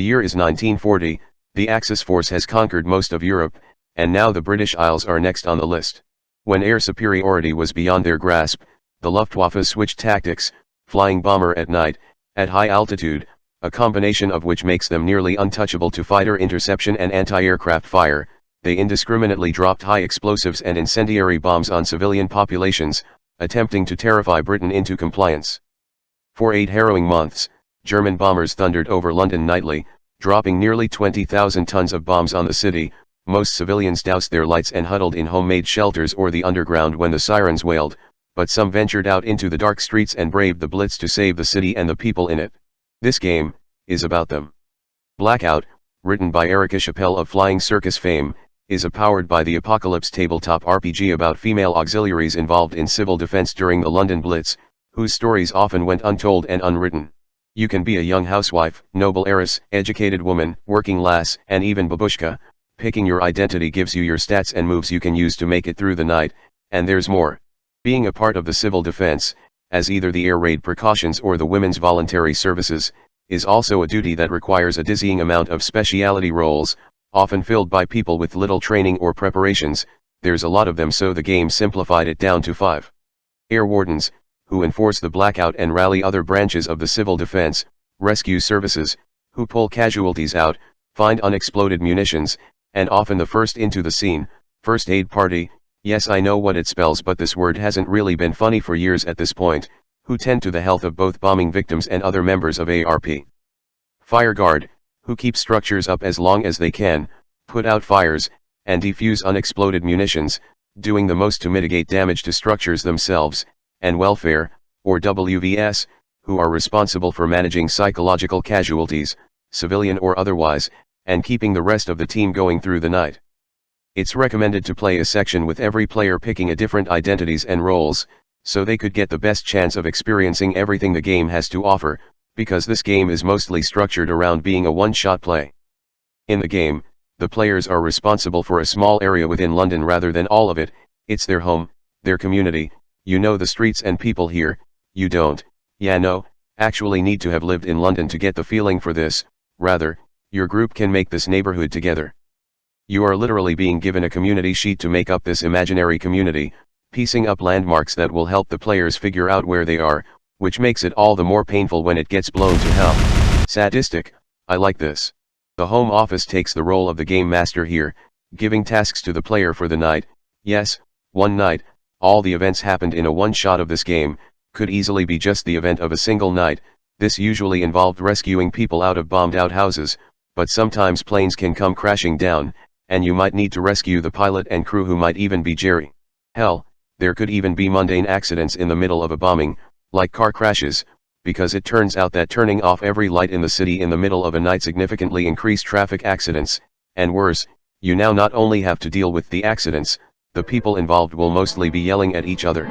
year is 1940, the Axis force has conquered most of Europe, and now the British Isles are next on the list. When air superiority was beyond their grasp, the Luftwaffe switched tactics, flying bomber at night, at high altitude, a combination of which makes them nearly untouchable to fighter interception and anti-aircraft fire. They indiscriminately dropped high explosives and incendiary bombs on civilian populations, attempting to terrify Britain into compliance. For 8 harrowing months, German bombers thundered over London nightly, dropping nearly 20,000 tons of bombs on the city. Most civilians doused their lights and huddled in homemade shelters or the underground when the sirens wailed, but some ventured out into the dark streets and braved the Blitz to save the city and the people in it. This game is about them. Blackout, written by Erika Chappell of Flying Circus fame, is a powered by the Apocalypse tabletop RPG about female auxiliaries involved in civil defense during the London Blitz, whose stories often went untold and unwritten. You can be a young housewife, noble heiress, educated woman, working lass, and even babushka. Picking your identity gives you your stats and moves you can use to make it through the night, and there's more. Being a part of the civil defense, as either the air raid precautions or the women's voluntary services, is also a duty that requires a dizzying amount of specialty roles, often filled by people with little training or preparations. There's a lot of them, so the game simplified it down to 5. Air wardens, who enforce the blackout and rally other branches of the civil defense. Rescue services, who pull casualties out, find unexploded munitions, and often the first into the scene. First aid party, yes, I know what it spells, but this word hasn't really been funny for years at this point, who tend to the health of both bombing victims and other members of ARP. Fire guard, who keep structures up as long as they can, put out fires, and defuse unexploded munitions, doing the most to mitigate damage to structures themselves. And welfare, or WVS, who are responsible for managing psychological casualties, civilian or otherwise, and keeping the rest of the team going through the night. It's recommended to play a section with every player picking a different identities and roles, so they could get the best chance of experiencing everything the game has to offer, because this game is mostly structured around being a one-shot play. In the game, the players are responsible for a small area within London rather than all of it. It's their home, their community. You know the streets and people here. You don't, actually need to have lived in London to get the feeling for this. Rather, your group can make this neighborhood together. You are literally being given a community sheet to make up this imaginary community, piecing up landmarks that will help the players figure out where they are, which makes it all the more painful when it gets blown to hell. Sadistic, I like this. The Home Office takes the role of the game master here, giving tasks to the player for the night. Yes, one night. All the events happened in a one-shot of this game, could easily be just the event of a single night. This usually involved rescuing people out of bombed-out houses, but sometimes planes can come crashing down, and you might need to rescue the pilot and crew, who might even be Jerry. Hell, there could even be mundane accidents in the middle of a bombing, like car crashes, because it turns out that turning off every light in the city in the middle of a night significantly increased traffic accidents, and worse, you now not only have to deal with the accidents, the people involved will mostly be yelling at each other.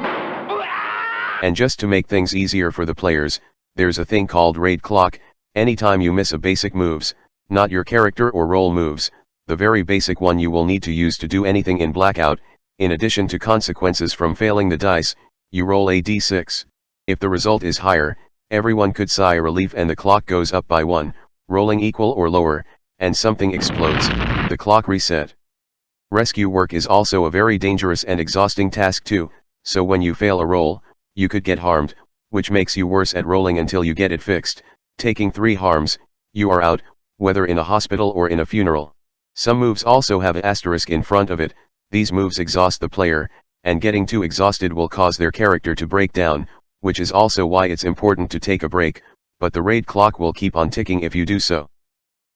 And just to make things easier for the players, there's a thing called raid clock. Anytime you miss a basic moves, not your character or role moves, the very basic one you will need to use to do anything in Blackout, in addition to consequences from failing the dice, you roll a d6. If the result is higher, everyone could sigh a relief and the clock goes up by 1, rolling equal or lower, and something explodes, the clock reset. Rescue work is also a very dangerous and exhausting task too, so when you fail a roll, you could get harmed, which makes you worse at rolling until you get it fixed. Taking 3 harms, you are out, whether in a hospital or in a funeral. Some moves also have an asterisk in front of it. These moves exhaust the player, and getting too exhausted will cause their character to break down, which is also why it's important to take a break, but the raid clock will keep on ticking if you do so.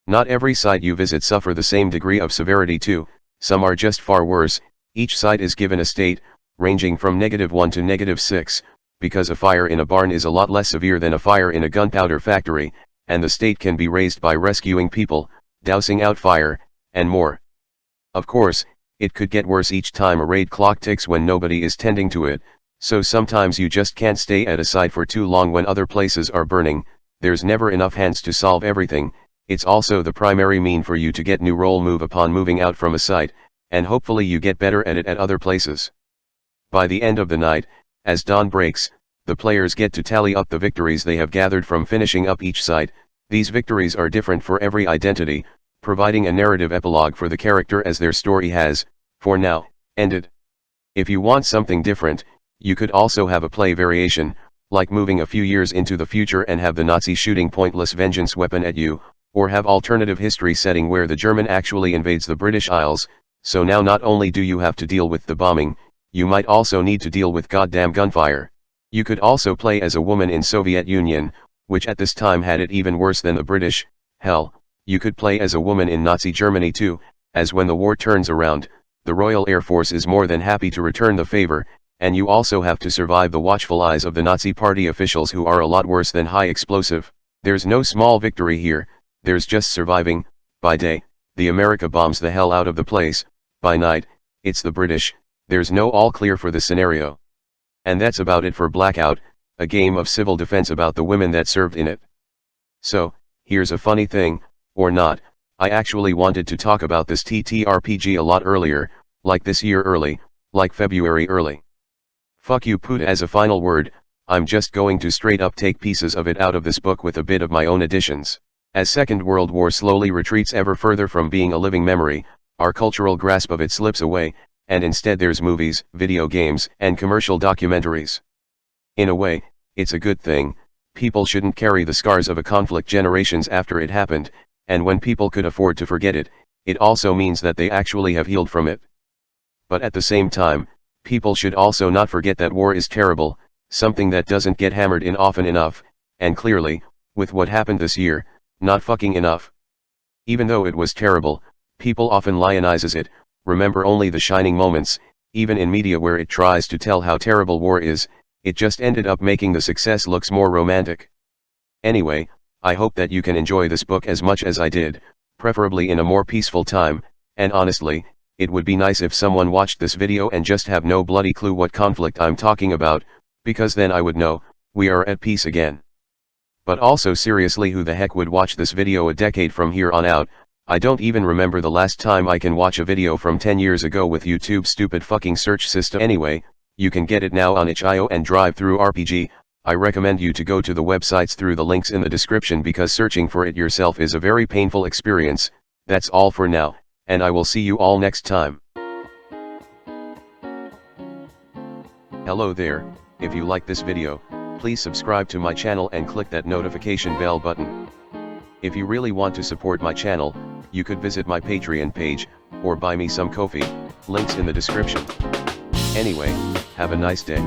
Not every site you visit suffer the same degree of severity too. Some are just far worse. Each site is given a state, ranging from -1 to -6, because a fire in a barn is a lot less severe than a fire in a gunpowder factory, and the state can be raised by rescuing people, dousing out fire, and more. Of course, it could get worse each time a raid clock ticks when nobody is tending to it, so sometimes you just can't stay at a site for too long when other places are burning. There's never enough hands to solve everything. It's also the primary mean for you to get new role move upon moving out from a site, and hopefully you get better at it at other places. By the end of the night, as dawn breaks, the players get to tally up the victories they have gathered from finishing up each site. These victories are different for every identity, providing a narrative epilogue for the character as their story has, for now, ended. If you want something different, you could also have a play variation, like moving a few years into the future and have the Nazi shooting pointless vengeance weapon at you, or have alternative history setting where the German actually invades the British Isles, so now not only do you have to deal with the bombing, you might also need to deal with goddamn gunfire. You could also play as a woman in Soviet Union, which at this time had it even worse than the British. Hell, you could play as a woman in Nazi Germany too, as when the war turns around, the Royal Air Force is more than happy to return the favor, and you also have to survive the watchful eyes of the Nazi Party officials who are a lot worse than high explosive. There's no small victory here, there's just surviving. By day, the America bombs the hell out of the place, by night, it's the British, there's no all clear for the scenario. And that's about it for Blackout, a game of civil defense about the women that served in it. So, here's a funny thing, or not, I actually wanted to talk about this TTRPG a lot earlier, like this year early, like February early. Fuck you Puta. As a final word, I'm just going to straight up take pieces of it out of this book with a bit of my own additions. As Second World War slowly retreats ever further from being a living memory, our cultural grasp of it slips away, and instead there's movies, video games, and commercial documentaries. In a way, it's a good thing. People shouldn't carry the scars of a conflict generations after it happened, and when people could afford to forget it, it also means that they actually have healed from it. But at the same time, people should also not forget that war is terrible, something that doesn't get hammered in often enough, and clearly, with what happened this year, not fucking enough. Even though it was terrible, people often lionizes it, remember only the shining moments, even in media where it tries to tell how terrible war is, it just ended up making the success looks more romantic. Anyway, I hope that you can enjoy this book as much as I did, preferably in a more peaceful time, and honestly, it would be nice if someone watched this video and just have no bloody clue what conflict I'm talking about, because then I would know, we are at peace again. But also seriously, who the heck would watch this video a decade from here on out? I don't even remember the last time I can watch a video from 10 years ago with YouTube's stupid fucking search system. Anyway, you can get it now on itch.io and Drive-Thru RPG. I recommend you to go to the websites through the links in the description because searching for it yourself is a very painful experience. That's all for now, and I will see you all next time. Hello there, if you like this video, please subscribe to my channel and click that notification bell button. If you really want to support my channel, you could visit my Patreon page, or buy me some coffee, links in the description. Anyway, have a nice day.